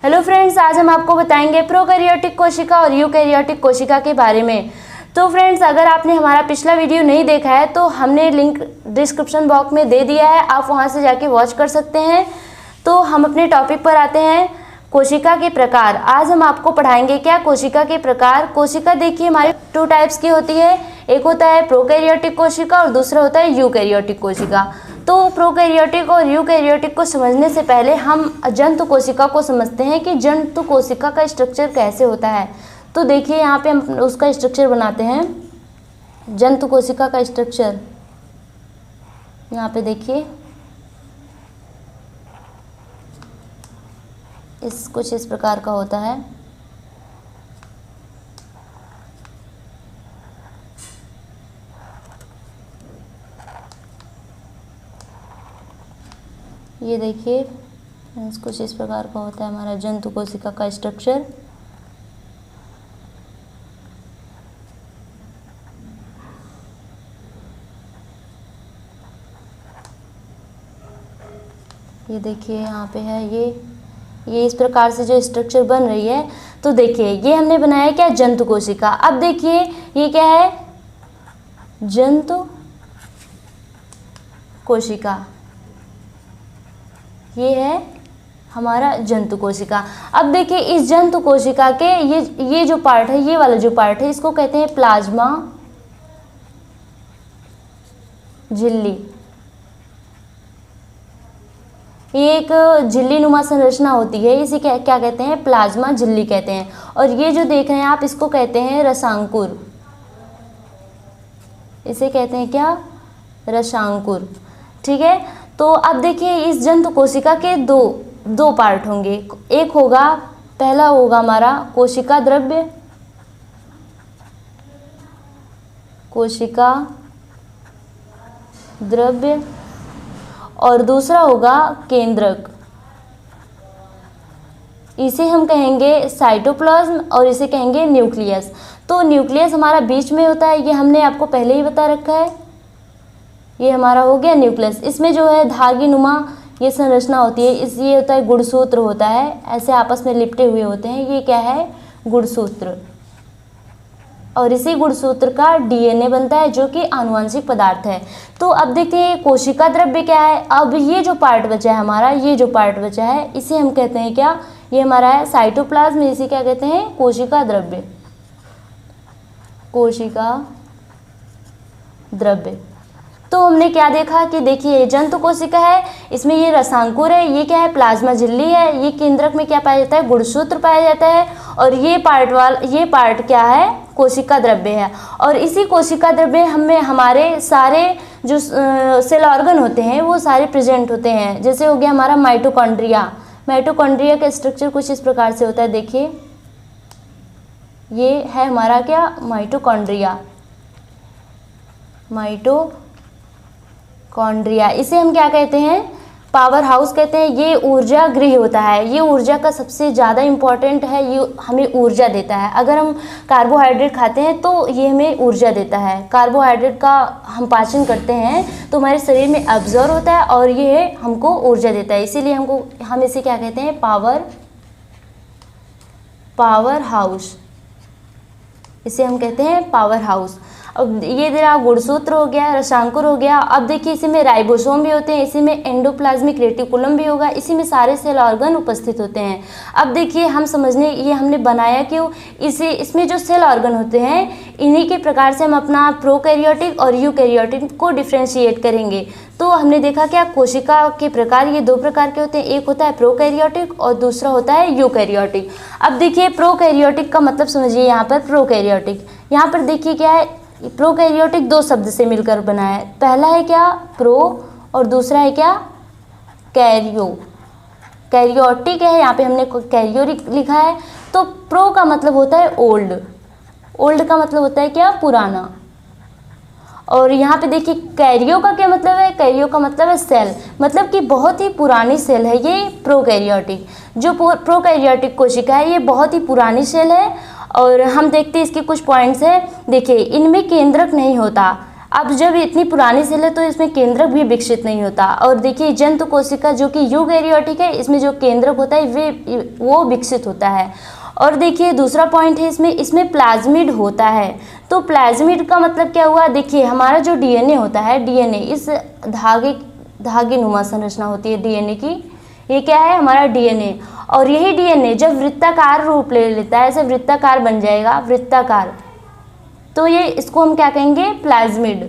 Hello friends, आज हम आपको बताएंगे प्रोकैरियोटिक कोशिका और यूकैरियोटिक कोशिका के बारे में। तो फ्रेंड्स, अगर आपने हमारा पिछला वीडियो नहीं देखा है तो हमने लिंक डिस्क्रिप्शन बॉक्स में दे दिया है, आप वहां से जाके वॉच कर सकते हैं। तो हम अपने टॉपिक पर आते हैं, कोशिका के प्रकार। आज हम आपको पढ़ाएंगे क्या, कोशिका के प्रकार। कोशिका देखिए हमारी 2 टाइप्स की होती है, एक होता है प्रोकैरियोटिक कोशिका और दूसरा होता है यूकैरियोटिक कोशिका। तो प्रोकैरियोटिक और यूकैरियोटिक को समझने से पहले हम जंतु कोशिका को समझते हैं कि जंतु कोशिका का स्ट्रक्चर कैसे होता है। तो देखिए यहाँ पे हम उसका स्ट्रक्चर बनाते हैं, जंतु कोशिका का स्ट्रक्चर। यहाँ पे देखिए कुछ इस प्रकार का होता है। ये देखिए कुछ इस प्रकार का होता है हमारा जंतु कोशिका का स्ट्रक्चर। ये देखिए यहाँ पे है, ये इस प्रकार से जो स्ट्रक्चर बन रही है। तो देखिए ये हमने बनाया क्या, जंतु कोशिका। अब देखिए ये क्या है, जंतु कोशिका। ये है हमारा जंतु कोशिका। अब देखिए इस जंतु कोशिका के ये जो पार्ट है, ये वाला जो पार्ट है, इसको कहते हैं प्लाज्मा झिल्ली। ये एक झिल्ली नुमा संरचना होती है, इसे क्या कहते हैं, प्लाज्मा झिल्ली कहते हैं। और ये जो देख रहे हैं आप, इसको कहते हैं रसांकुर। इसे कहते हैं क्या, रसांकुर। ठीक है। तो अब देखिए इस जंतु कोशिका के दो पार्ट होंगे। एक होगा, पहला होगा हमारा कोशिका द्रव्य, कोशिका द्रव्य, और दूसरा होगा केंद्रक। इसे हम कहेंगे साइटोप्लाज्म और इसे कहेंगे न्यूक्लियस। तो न्यूक्लियस हमारा बीच में होता है, ये हमने आपको पहले ही बता रखा है। ये हमारा हो गया न्यूक्लियस। इसमें जो है धागी नुमा ये संरचना होती है, ये होता है गुणसूत्र होता है, ऐसे आपस में लिपटे हुए होते हैं। ये क्या है, गुणसूत्र। और इसी गुणसूत्र का डीएनए बनता है जो कि आनुवंशिक पदार्थ है। तो अब देखते हैं कोशिका द्रव्य क्या है। अब ये जो पार्ट बचा है हमारा, ये जो पार्ट बचा है, इसे हम कहते हैं क्या, ये हमारा है साइटोप्लाज्म। इसे क्या कहते हैं, कोशिका द्रव्य, कोशिका द्रव्य। तो हमने क्या देखा कि देखिए जंतु कोशिका है, इसमें ये रसांकुर है, ये क्या है, प्लाज्मा झिल्ली है, ये केंद्रक में क्या पाया जाता है, गुणसूत्र पाया जाता है, और ये पार्ट क्या है, कोशिका द्रव्य है। और इसी कोशिका द्रव्य हमें हमारे सारे जो सेल ऑर्गन होते हैं वो सारे प्रेजेंट होते हैं। जैसे हो गया हमारा माइटोकॉन्ड्रिया। माइटोकॉन्ड्रिया का स्ट्रक्चर कुछ इस प्रकार से होता है। देखिए ये है हमारा क्या, माइटोकॉन्ड्रिया, माइटोकॉन्ड्रिया। इसे हम क्या कहते हैं, पावर हाउस कहते हैं। ये ऊर्जा गृह होता है, ये ऊर्जा का सबसे ज़्यादा इम्पॉर्टेंट है, ये हमें ऊर्जा देता है। अगर हम कार्बोहाइड्रेट खाते हैं तो ये हमें ऊर्जा देता है। कार्बोहाइड्रेट का हम पाचन करते हैं तो हमारे शरीर में अब्जॉर्ब होता है और ये हमको ऊर्जा देता है। इसीलिए हम इसे क्या कहते हैं, पावर हाउस। इसे हम कहते हैं पावर हाउस। अब ये जरा गुणसूत्र हो गया, रसांकुर हो गया। अब देखिए इसी में राइबोसोम भी होते हैं, इसी में एंडोप्लाज्मिक रेटिकुलम भी होगा, इसी में सारे सेल ऑर्गन उपस्थित होते हैं। अब देखिए हम समझने, ये हमने बनाया क्यों, इसमें जो सेल ऑर्गन होते हैं इन्हीं के प्रकार से हम अपना प्रोकैरियोटिक और यूकैरियोटिक को डिफ्रेंशिएट करेंगे। तो हमने देखा क्या, कोशिका के प्रकार ये 2 प्रकार के होते हैं, एक होता है प्रोकैरियोटिक और दूसरा होता है यूकैरियोटिक। अब देखिए प्रोकैरियोटिक का मतलब समझिए, यहाँ पर प्रोकैरियोटिक, यहाँ पर देखिए क्या है, प्रोकैरियोटिक 2 शब्द से मिलकर बना है। पहला है क्या, प्रो, और दूसरा है क्या, कैरियो। कैरियोटिक है, यहाँ पे हमने कैरियो लिखा है। तो प्रो का मतलब होता है ओल्ड, ओल्ड का मतलब होता है क्या, पुराना। और यहाँ पे देखिए कैरियो का क्या मतलब है, कैरियो का मतलब है सेल, मतलब कि बहुत ही पुरानी सेल है ये प्रोकैरियोटिक। जो प्रोकैरियोटिक कोशिका है ये बहुत ही पुरानी सेल है। और हम देखते हैं इसके कुछ पॉइंट्स हैं। देखिए इनमें केंद्रक नहीं होता, अब जब इतनी पुरानी सेल है तो इसमें केंद्रक भी विकसित नहीं होता। और देखिए जंतु कोशिका जो कि यूकैरियोटिक है, इसमें जो केंद्रक होता है वो विकसित होता है। और देखिए दूसरा पॉइंट है इसमें प्लाज्मिड होता है। तो प्लाज्मिड का मतलब क्या हुआ, देखिए हमारा जो डीएनए होता है, डीएनए इस धागे नुमा संरचना होती है डीएनए की, ये क्या है हमारा डीएनए। और यही डीएनए जब वृत्ताकार रूप ले लेता है, ऐसे वृत्ताकार बन जाएगा, वृत्ताकार, तो ये इसको हम क्या कहेंगे, प्लाज्मिड।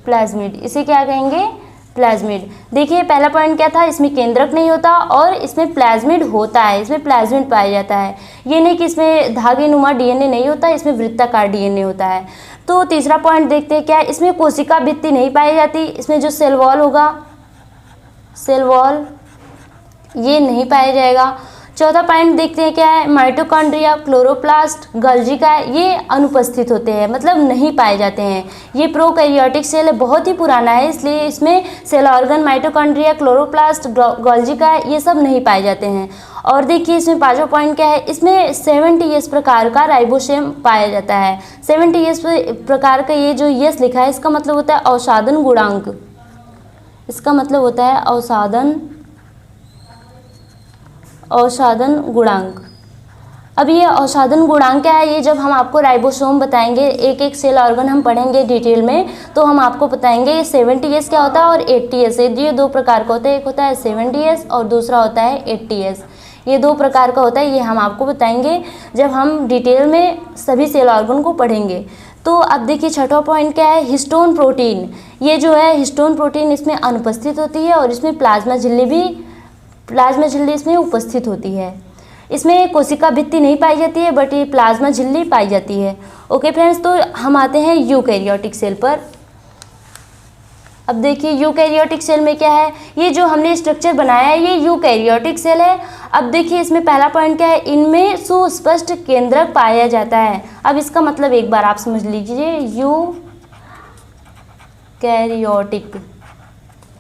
प्लाज्मिड, इसे क्या कहेंगे, प्लाज्मिड। देखिए पहला पॉइंट क्या था, इसमें केंद्रक नहीं होता और इसमें प्लाज्मिड होता है, इसमें प्लाज्मिड पाया जाता है। ये नहीं कि इसमें धागे नुमा डीएनए नहीं होता, इसमें वृत्ताकार डीएनए होता है। तो तीसरा पॉइंट देखते हैं क्या, इसमें कोशिका भित्ति नहीं पाई जाती, इसमें जो सेल वॉल होगा, सेल वॉल ये नहीं पाया जाएगा। चौथा पॉइंट देखते हैं क्या है, माइटोकॉन्ड्रिया, क्लोरोप्लास्ट, गोल्गी का ये अनुपस्थित होते हैं, मतलब नहीं पाए जाते हैं। ये प्रोकैरियोटिक सेल है, बहुत ही पुराना है, इसलिए इसमें cell organ, mitochondria, chloroplast, Golgi का ये सब नहीं पाए जाते हैं। और देखिए इसमें पांचवा पॉइंट क्या है, इसमें 70S प्रकार का राइबोसोम पाया जाता है। 70S प्रकार का ये जो यस लिखा है, इसका मतलब होता है अवसादन गुणांक, इसका मतलब होता है अवसादन गुणांक। अब ये अवसादन गुणांक क्या है, ये जब हम आपको राइबोसोम बताएंगे, एक एक सेल ऑर्गन हम पढ़ेंगे डिटेल में, तो हम आपको बताएंगे ये 70S क्या होता है और 80S है। ये दो प्रकार का होता है, एक होता है 70S और दूसरा होता है 80S। ये दो प्रकार का होता है, ये हम आपको बताएंगे जब हम डिटेल में सभी सेल ऑर्गन को पढ़ेंगे। तो अब देखिए छठवां पॉइंट क्या है, हिस्टोन प्रोटीन। ये जो है हिस्टोन प्रोटीन इसमें अनुपस्थित होती है और इसमें प्लाज्मा झिल्ली इसमें उपस्थित होती है। इसमें कोशिका भित्ति नहीं पाई जाती है, बट ये प्लाज्मा झिल्ली पाई जाती है। ओके फ्रेंड्स, तो हम आते हैं यूकैरियोटिक सेल पर। अब देखिए यूकैरियोटिक सेल में क्या है, ये जो हमने स्ट्रक्चर बनाया है ये यूकैरियोटिक सेल है। अब देखिए इसमें पहला पॉइंट क्या है, इनमें सुस्पष्ट केंद्रक पाया जाता है। अब इसका मतलब एक बार आप समझ लीजिए, यूकैरियोटिक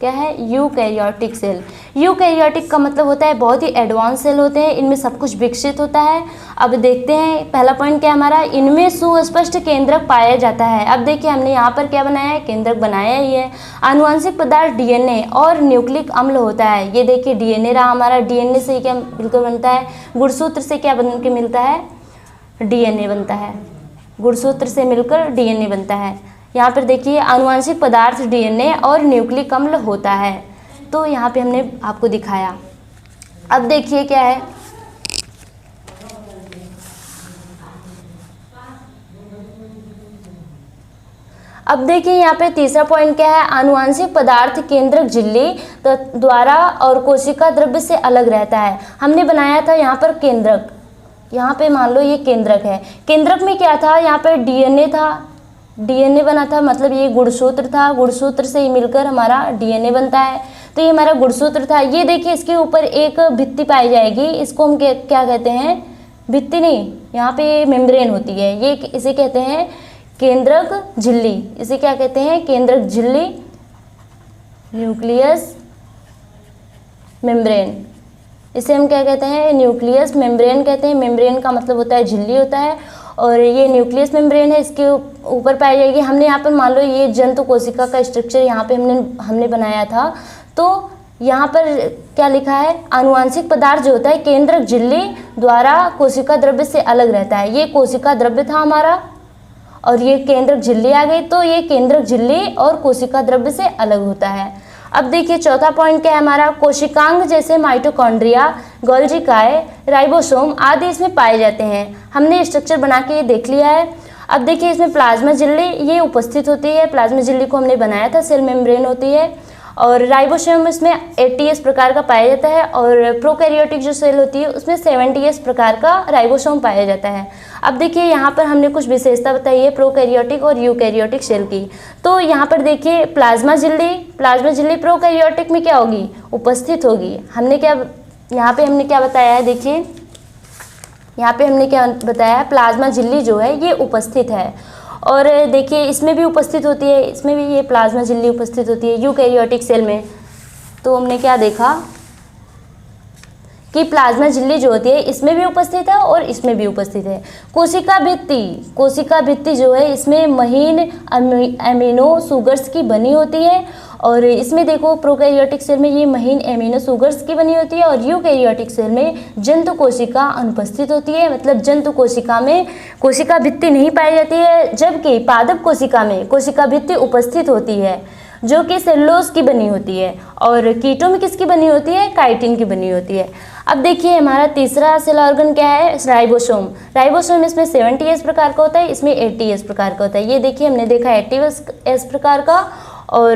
क्या है, यूकैरियोटिक सेल। यूकैरियोटिक का मतलब होता है बहुत ही एडवांस सेल होते हैं, इनमें सब कुछ विकसित होता है। अब देखते हैं पहला पॉइंट क्या है हमारा, इनमें सुस्पष्ट केंद्रक पाया जाता है। अब देखिए हमने यहाँ पर क्या बनाया है, केंद्रक बनाया ही है। आनुवंशिक पदार्थ डीएनए और न्यूक्लिक अम्ल होता है। ये देखिए डीएनए रहा हमारा, डीएनए से क्या बिल्कुल बनता है, गुणसूत्र से क्या बन के मिलता है, डीएनए बनता है, गुणसूत्र से मिलकर डीएनए बनता है। यहाँ पर देखिए आनुवंशिक पदार्थ डीएनए और न्यूक्लिक अम्ल होता है, तो यहाँ पे हमने आपको दिखाया। अब देखिए क्या है, अब देखिए यहाँ पे तीसरा पॉइंट क्या है, आनुवंशिक पदार्थ केंद्रक झिल्ली द्वारा और कोशिका द्रव्य से अलग रहता है। हमने बनाया था यहाँ पर केंद्रक, यहाँ पे मान लो ये केंद्रक है। केंद्रक में क्या था, यहाँ पर डीएनए था, डीएनए बना था, मतलब ये गुणसूत्र था, गुणसूत्र से ही मिलकर हमारा डीएनए बनता है। तो ये हमारा गुणसूत्र था। ये देखिए इसके ऊपर एक भित्ति पाई जाएगी, इसको हम क्या कहते हैं, भित्ति नहीं, यहाँ पे मेम्ब्रेन होती है, ये इसे कहते हैं केंद्रक झिल्ली। इसे क्या कहते हैं, केंद्रक झिल्ली, न्यूक्लियस मेम्ब्रेन। इसे हम क्या कहते हैं, न्यूक्लियस मेम्ब्रेन कहते हैं। मेम्ब्रेन का मतलब होता है झिल्ली होता है, और ये न्यूक्लियस मेम्ब्रेन है, इसके ऊपर पाई जाएगी। हमने यहाँ पर मान लो ये जंतु कोशिका का स्ट्रक्चर यहाँ पे हमने बनाया था, तो यहाँ पर क्या लिखा है, आनुवंशिक पदार्थ जो होता है केंद्रक झिल्ली द्वारा कोशिका द्रव्य से अलग रहता है। ये कोशिका द्रव्य था हमारा और ये केंद्रक झिल्ली आ गई, तो ये केंद्रक झिल्ली और कोशिका द्रव्य से अलग होता है। अब देखिए चौथा पॉइंट क्या है हमारा, कोशिकांग जैसे माइटोकॉन्ड्रिया, गोल्गी, राइबोसोम आदि इसमें पाए जाते हैं। हमने स्ट्रक्चर बना के ये देख लिया है। अब देखिए इसमें प्लाज्मा झिल्ली ये उपस्थित होती है, प्लाज्मा झिल्ली को हमने बनाया था, सेल मेम्ब्रेन होती है। और राइबोसोम इसमें 80S प्रकार का पाया जाता है, और प्रोकैरियोटिक जो सेल होती है उसमें 70S प्रकार का राइबोसोम पाया जाता है। अब देखिए यहाँ पर हमने कुछ विशेषता बताई है प्रोकैरियोटिक और यूकैरियोटिक सेल की। तो यहाँ पर देखिए प्लाज्मा झिल्ली प्रोकैरियोटिक में क्या होगी, उपस्थित होगी। हमने क्या बताया है, देखिए यहाँ पे हमने क्या बताया है, प्लाज्मा झिल्ली जो है ये उपस्थित है। और देखिए इसमें भी उपस्थित होती है, इसमें भी ये प्लाज्मा झिल्ली उपस्थित होती है यूकैरियोटिक सेल में। तो हमने क्या देखा, कि प्लाज्मा झिल्ली जो होती है इसमें भी उपस्थित है और इसमें भी उपस्थित है। कोशिका भित्ति जो है इसमें महीन एमिनो शुगर्स की बनी होती है और इसमें देखो प्रोकैरियोटिक सेल में ये महीन एमिनो शुगर्स की बनी होती है और यूकैरियोटिक सेल में जंतु कोशिका अनुपस्थित होती है, मतलब जंतु कोशिका में कोशिका भित्ति नहीं पाई जाती है, जबकि पादप कोशिका में कोशिका भित्ति उपस्थित होती है जो कि सेलुलोज की बनी होती है और कीटो में किसकी बनी होती है, काइटिन की बनी होती है। अब देखिए हमारा तीसरा सेल ऑर्गन क्या है, राइबोसोम। राइबोसोम इसमें 70S प्रकार का होता है, इसमें 80S प्रकार का होता है। ये देखिए हमने देखा 80S प्रकार का और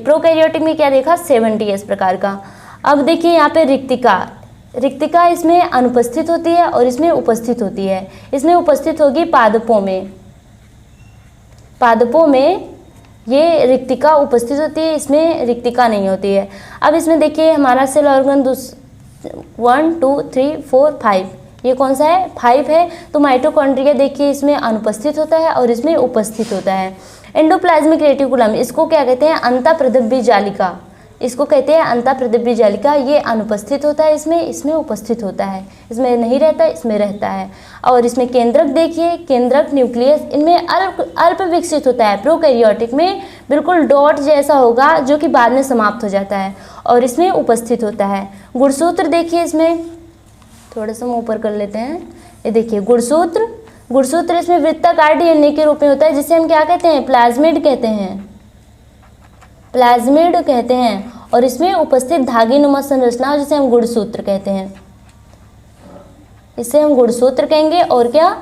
प्रोकैरियोटिक में क्या देखा, 70S प्रकार का। अब देखिए यहाँ पे रिक्तिका इसमें अनुपस्थित होती है और इसमें उपस्थित होती है। इसमें उपस्थित होगी पादपों में ये रिक्तिका उपस्थित होती है, इसमें रिक्तिका नहीं होती है। अब इसमें देखिए हमारा सेल ऑर्गन 1 2 3 4 5, ये कौन सा है, 5 है। तो माइटोकॉन्ड्रिया देखिए इसमें अनुपस्थित होता है और इसमें उपस्थित होता है। एंडोप्लाज्मिक रेटिकुलम, इसको क्या कहते हैं, अंतःप्रदिव्य जालिका, इसको कहते हैं अंतःप्रदिव्य जालिका। ये अनुपस्थित होता है, इसमें उपस्थित होता है, इसमें नहीं रहता, इसमें रहता है। और इसमें केंद्रक देखिए, केंद्रक न्यूक्लियस इनमें अल्प विकसित होता है। प्रोकैरियोटिक में बिल्कुल डॉट जैसा होगा जो कि बाद में समाप्त हो जाता है और इसमें उपस्थित होता है। गुणसूत्र देखिए, इसमें थोड़ा सा हम ऊपर कर लेते हैं, ये देखिए गुणसूत्र इसमें वृत्ताकार डीएनए के रूप में होता है जिसे हम क्या कहते हैं, प्लाज्मिड कहते हैं और इसमें उपस्थित धागीनुमा संरचना जिसे हम गुणसूत्र कहते हैं, इसे हम गुणसूत्र कहेंगे और क्या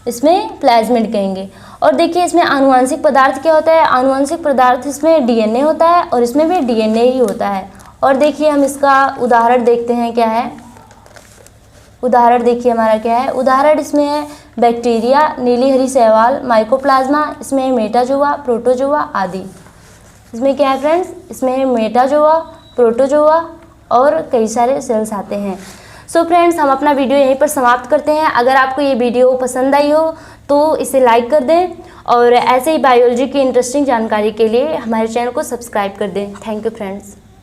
इसमें प्लाज्मिड कहेंगे। और देखिए इसमें आनुवंशिक पदार्थ क्या होता है, आनुवंशिक पदार्थ इसमें डीएनए होता है और इसमें भी डीएनए ही होता है। और देखिए हम इसका उदाहरण देखते हैं क्या है, उदाहरण देखिए हमारा क्या है, उदाहरण इसमें है बैक्टीरिया, नीली हरी शैवाल, माइकोप्लाज्मा, इसमें है मेटाजोआ, प्रोटोजोआ आदि। इसमें क्या है फ्रेंड्स, इसमें है मेटाजोआ, प्रोटोजोआ और कई सारे सेल्स आते हैं। सो फ्रेंड्स हम अपना वीडियो यहीं पर समाप्त करते हैं। अगर आपको ये वीडियो पसंद आई हो तो इसे लाइक कर दें और ऐसे ही बायोलॉजी की इंटरेस्टिंग जानकारी के लिए हमारे चैनल को सब्सक्राइब कर दें। Thank you friends.